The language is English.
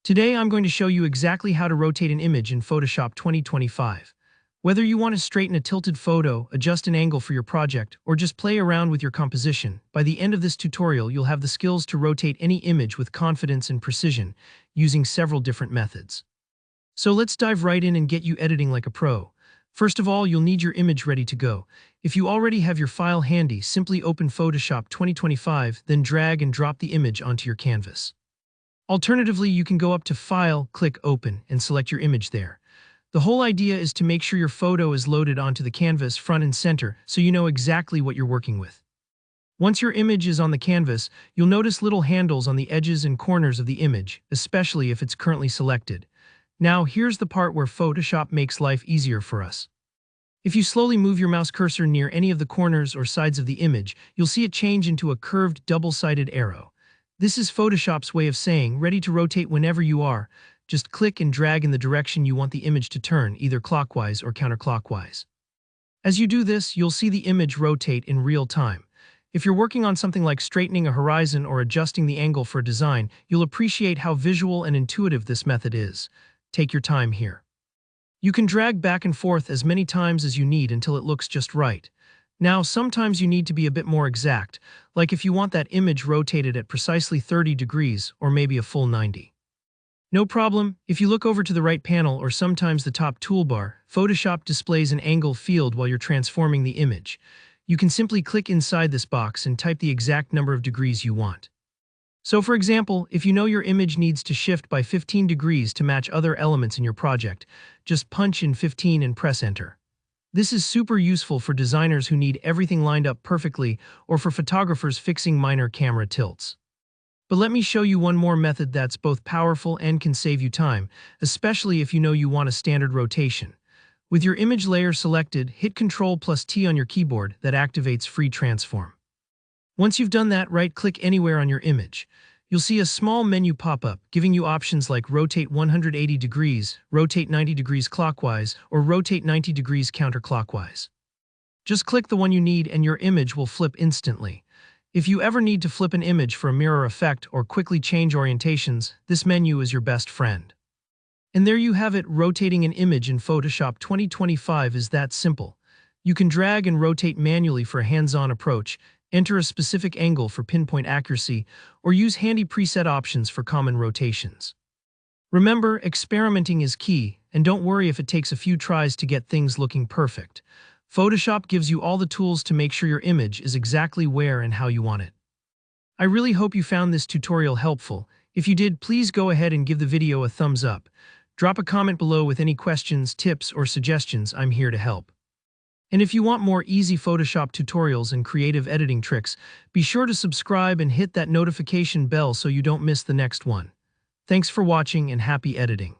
Today I'm going to show you exactly how to rotate an image in Photoshop 2025. Whether you want to straighten a tilted photo, adjust an angle for your project, or just play around with your composition, by the end of this tutorial you'll have the skills to rotate any image with confidence and precision, using several different methods. So let's dive right in and get you editing like a pro. First of all, you'll need your image ready to go. If you already have your file handy, simply open Photoshop 2025, then drag and drop the image onto your canvas. Alternatively, you can go up to File, click Open, and select your image there. The whole idea is to make sure your photo is loaded onto the canvas front and center so you know exactly what you're working with. Once your image is on the canvas, you'll notice little handles on the edges and corners of the image, especially if it's currently selected. Now, here's the part where Photoshop makes life easier for us. If you slowly move your mouse cursor near any of the corners or sides of the image, you'll see it change into a curved double-sided arrow. This is Photoshop's way of saying, ready to rotate whenever you are. Just click and drag in the direction you want the image to turn, either clockwise or counterclockwise. As you do this, you'll see the image rotate in real time. If you're working on something like straightening a horizon or adjusting the angle for a design, you'll appreciate how visual and intuitive this method is. Take your time here. You can drag back and forth as many times as you need until it looks just right. Now, sometimes you need to be a bit more exact, like if you want that image rotated at precisely 30 degrees or maybe a full 90. No problem, if you look over to the right panel or sometimes the top toolbar, Photoshop displays an angle field while you're transforming the image. You can simply click inside this box and type the exact number of degrees you want. So for example, if you know your image needs to shift by 15 degrees to match other elements in your project, just punch in 15 and press enter. This is super useful for designers who need everything lined up perfectly or for photographers fixing minor camera tilts. But let me show you one more method that's both powerful and can save you time, especially if you know you want a standard rotation. With your image layer selected, hit Ctrl+T on your keyboard. That activates Free Transform. Once you've done that, right-click anywhere on your image. You'll see a small menu pop up, giving you options like Rotate 180 degrees, Rotate 90 degrees clockwise, or Rotate 90 degrees counterclockwise. Just click the one you need and your image will flip instantly. If you ever need to flip an image for a mirror effect or quickly change orientations, this menu is your best friend. And there you have it, rotating an image in Photoshop 2025 is that simple. You can drag and rotate manually for a hands-on approach, enter a specific angle for pinpoint accuracy, or use handy preset options for common rotations. Remember, experimenting is key, and don't worry if it takes a few tries to get things looking perfect. Photoshop gives you all the tools to make sure your image is exactly where and how you want it. I really hope you found this tutorial helpful. If you did, please go ahead and give the video a thumbs up. Drop a comment below with any questions, tips, or suggestions. I'm here to help. And if you want more easy Photoshop tutorials and creative editing tricks, be sure to subscribe and hit that notification bell so you don't miss the next one. Thanks for watching and happy editing.